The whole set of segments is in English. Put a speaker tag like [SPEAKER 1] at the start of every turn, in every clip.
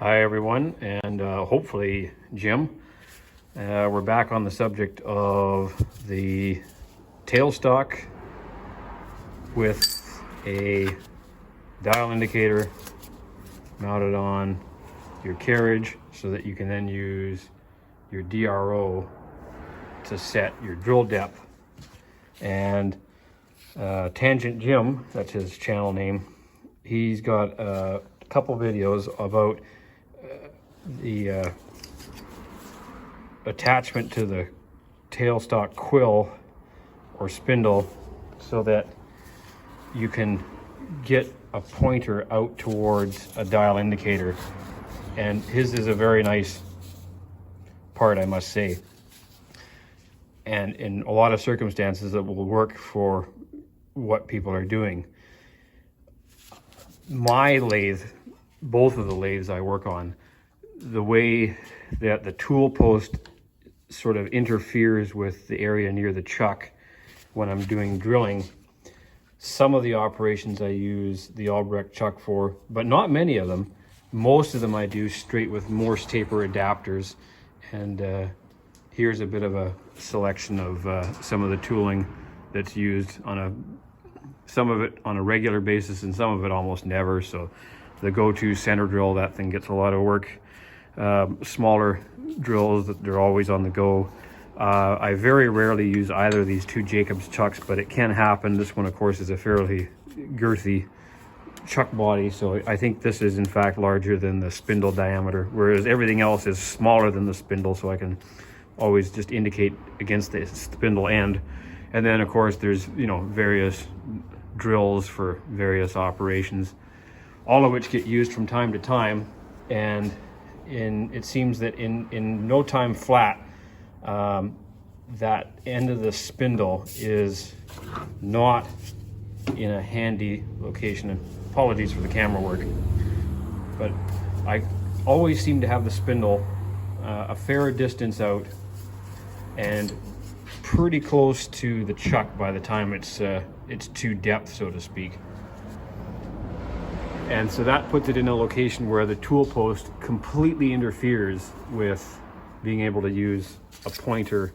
[SPEAKER 1] Hi everyone, and hopefully Jim. We're back on the subject of the tailstock with a dial indicator mounted on your carriage so that you can then use your DRO to set your drill depth. And Tangent Jim, that's his channel name, he's got a couple videos about the attachment to the tailstock quill or spindle so that you can get a pointer out towards a dial indicator. And his is a very nice part, I must say. And in a lot of circumstances, it will work for what people are doing. My lathe, both of the lathes I work on, the way that the tool post sort of interferes with the area near the chuck when I'm doing drilling. Some of the operations I use the Albrecht chuck for, but not many of them. Most of them I do straight with Morse taper adapters. And here's a bit of a selection of some of the tooling that's used on some of it on a regular basis and some of it almost never. So the go-to center drill, that thing gets a lot of work. Smaller drills, that they're always on the go. I very rarely use either of these two Jacobs chucks, but it can happen. This one, of course, is a fairly girthy chuck body, so I think this is in fact larger than the spindle diameter, whereas everything else is smaller than the spindle, so I can always just indicate against the spindle end. And then, of course, there's various drills for various operations, all of which get used from time to time. And it seems that in no time flat, that end of the spindle is not in a handy location. And apologies for the camera work, but I always seem to have the spindle a fair distance out and pretty close to the chuck by the time it's to depth, so to speak. And so that puts it in a location where the tool post completely interferes with being able to use a pointer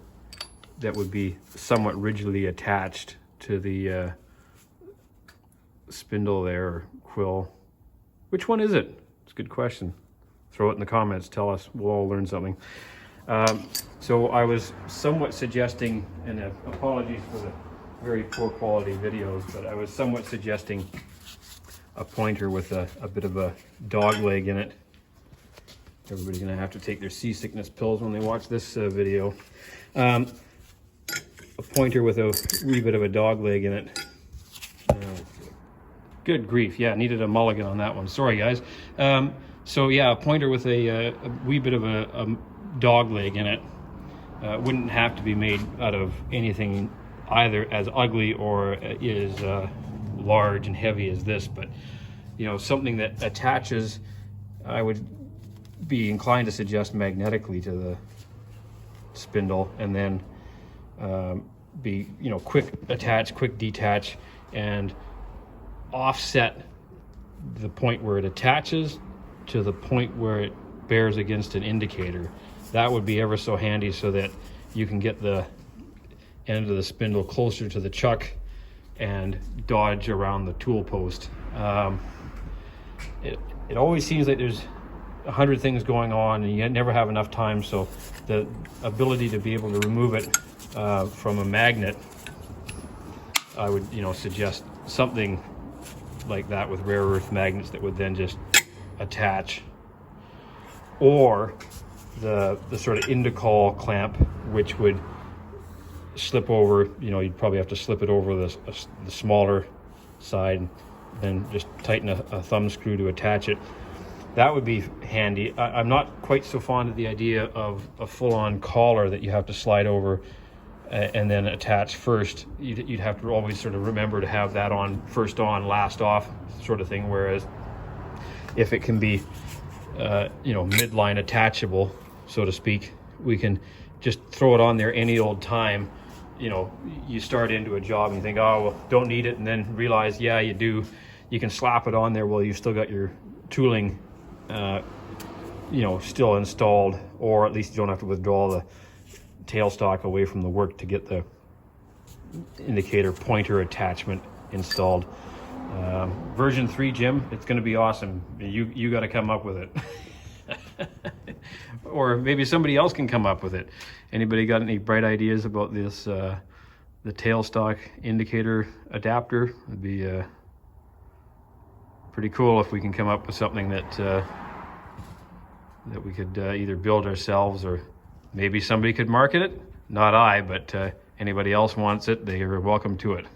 [SPEAKER 1] that would be somewhat rigidly attached to the spindle there, or quill. Which one is it? It's a good question. Throw it in the comments, tell us, we'll all learn something. So I was somewhat suggesting, and apologies for the very poor quality videos, but I was somewhat suggesting a pointer with a bit of a dog leg in it. Everybody's gonna have to take their seasickness pills when they watch this video. A pointer with a wee bit of a dog leg in it. Good grief, yeah, needed a mulligan on that one. Sorry, guys. So yeah, a pointer with a wee bit of a dog leg in it. Wouldn't have to be made out of anything either as ugly or is large and heavy as this, but something that attaches, I would be inclined to suggest magnetically to the spindle, and then be quick attach, quick detach, and offset the point where it attaches to the point where it bears against an indicator. That would be ever so handy, so that you can get the end of the spindle closer to the chuck and dodge around the tool post. It always seems like there's 100 things going on and you never have enough time, so the ability to be able to remove it from a magnet, I would suggest something like that with rare earth magnets that would then just attach, or the sort of Indicol clamp, which would slip over, you'd probably have to slip it over the smaller side and then just tighten a thumb screw to attach it. That would be handy. I'm not quite so fond of the idea of a full-on collar that you have to slide over and then attach first. You'd have to always sort of remember to have that on, first on, last off sort of thing, whereas if it can be midline attachable, so to speak, we can just throw it on there any old time. You start into a job and you think, oh, well, don't need it, and then realize, yeah, you do. You can slap it on there while you've still got your tooling you know, still installed, or at least you don't have to withdraw the tailstock away from the work to get the indicator pointer attachment installed. Version 3, Jim, it's going to be awesome. You got to come up with it. Or maybe somebody else can come up with it. Anybody got any bright ideas about this, the tailstock indicator adapter? It'd be pretty cool if we can come up with something that that we could either build ourselves, or maybe somebody could market it. Not I, but anybody else wants it, they are welcome to it.